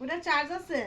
ওটা চার্জ আছে?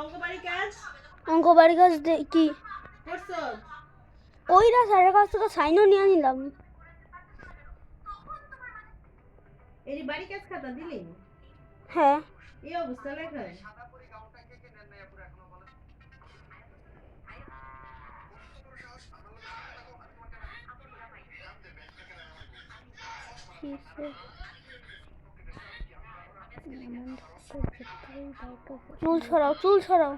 অঙ্কবাড়ি কাজ অঙ্কবাড়ি কাজ কি করছো? কইরা স্যারের কাছ থেকে সাইনও নিয়ে নিলাম। এই বাড়ি কাজ খাতা দিলি? হ্যাঁ এই অবস্থা লেখায় চুল ছড়াও চুল ছড়াও।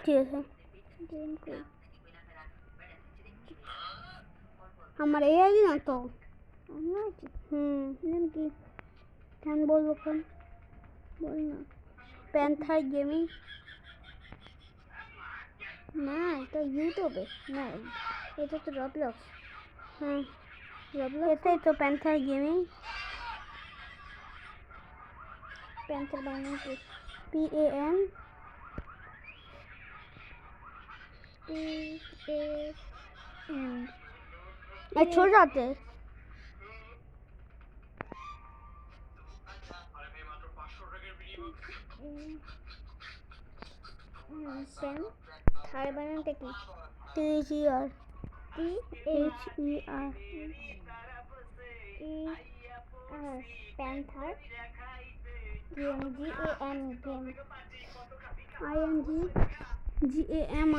ঠিক আছে আমার এই আইডি না তো। নাম কি কেন বলবো কেন বল না। প্যান্থার গেমিং না এটা ইউটিউবে না এটা তো রবলক্স। হ্যাঁ রবলক্স এটাই তো প্যান্থার গেমিং। প্যান্থার বানানো কি PAN छोड़ जाते पेन थार बनाते की THER पेन थार game GAM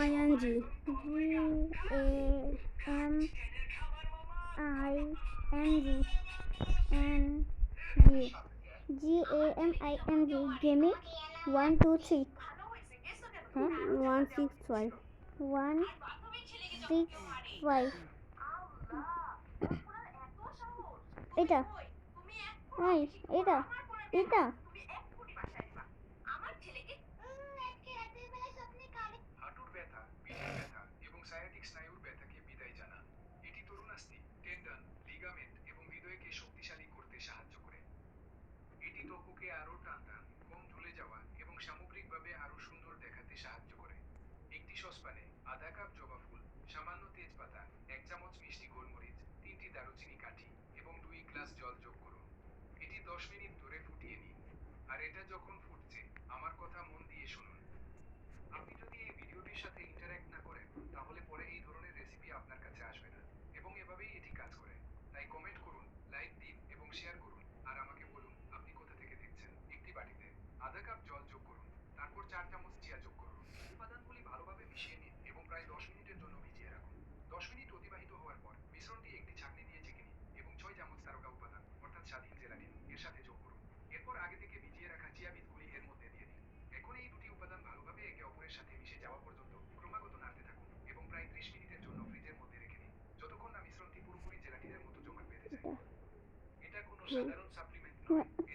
game GAMING gaming 1 2 3 165 165 এটা এটা এটা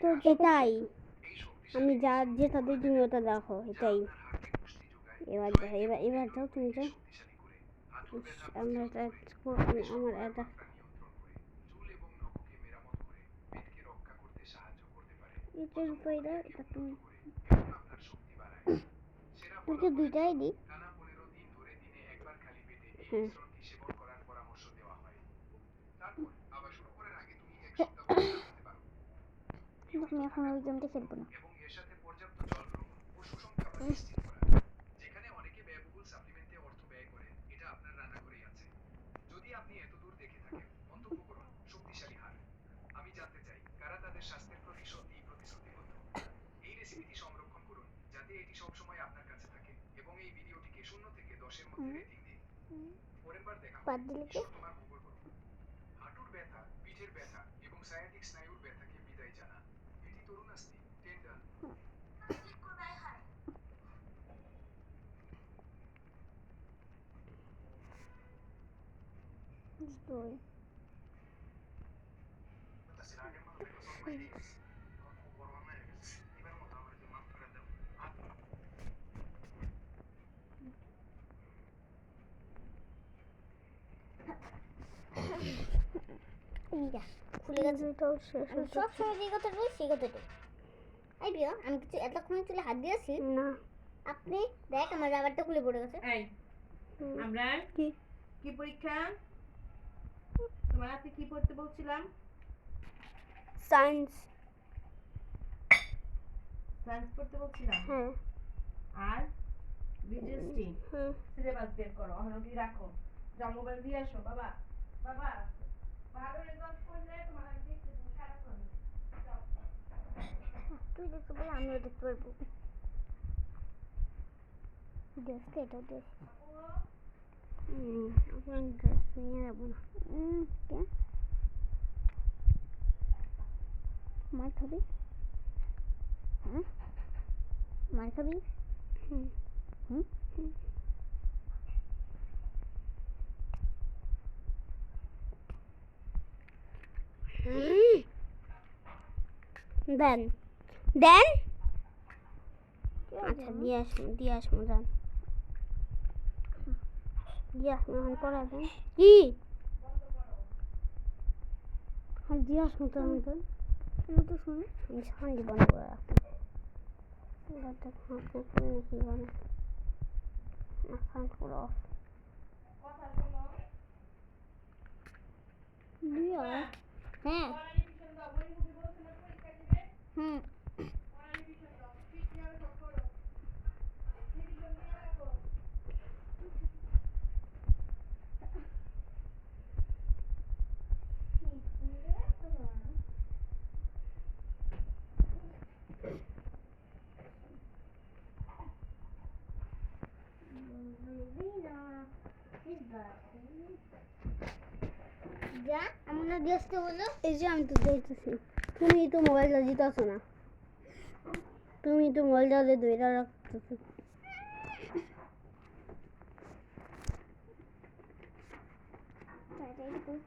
তো এটাই আমি যা যেটাতে তুমি ওটা দেখো, এটাই। এবার দেখো, এবার যাও, তুমি যাও। আমরা এটা আমার এটা এটার উপরে দাও, এটা তুমি তোকে দুইটাই দিই। হ্যাঁ, তুমি এখন ওই গেমটা খেলবো না। বাদ দিলে কি? Story. খুলে গেছে। সব সময় যে কথা বলি সেই কথাটাই। এই বিয়া, আমি কিছু এতক্ষণ চুলে হাত দিয়েছি না। আপনি দেখ আমার রাবারটা খুলে পড়ে গেছে। এই আমরা কি কি পরীক্ষা? তোমার হাতে কি পড়তে বলছিলাম? সায়েন্স। সায়েন্স পড়তে বলছিলাম। হ্যাঁ। আর বিজেএসটি হুম। সিলেবাস বের করো, অহনকি রাখো। যাও মোবাইল দিয়ে আসো। বাবা বাবা ভালো রেজাল্ট করলে তোমার আমি দেখতে দেবো সারাক্ষণ। যাও। তুই দেখতে পারলে আমিও দেখতে পারবো। দেখতে এটাও দেখ। আপনার ড্রেস নিয়ে যাবো না। কে মার খাবি? হ্যাঁ, মার খাবি? হুম হুম হুম। দেন দেন। আচ্ছা দিয়ে আসবো দেন। দিয়ে আসবো এখন পড়াবেন কি? হ্যাঁ দিয়ে আসবো তো আমি তো শুনি। আমি সান্ডি বন্ধ করে রাখতাম। কি বলে না, সাউন্ড পুরো অফ। কথা শোনো। দিয়া হ্যাঁ অনলাইনে টিউশন দাও। মনিমুখী বলছে না পরীক্ষা দিবে। হুম। অনলাইনে টিউশন দাও। ঠিক নিয়মে সব করো। রিভিশন দিয়ে রাখো। যা আমরা ব্যস্ত হলো। এই যে আমি তো দেখতেছি, তুমি তো মোবাইলটা দিতেছো না। তুমি তো মোবাইলটা ধরে রাখতেছো।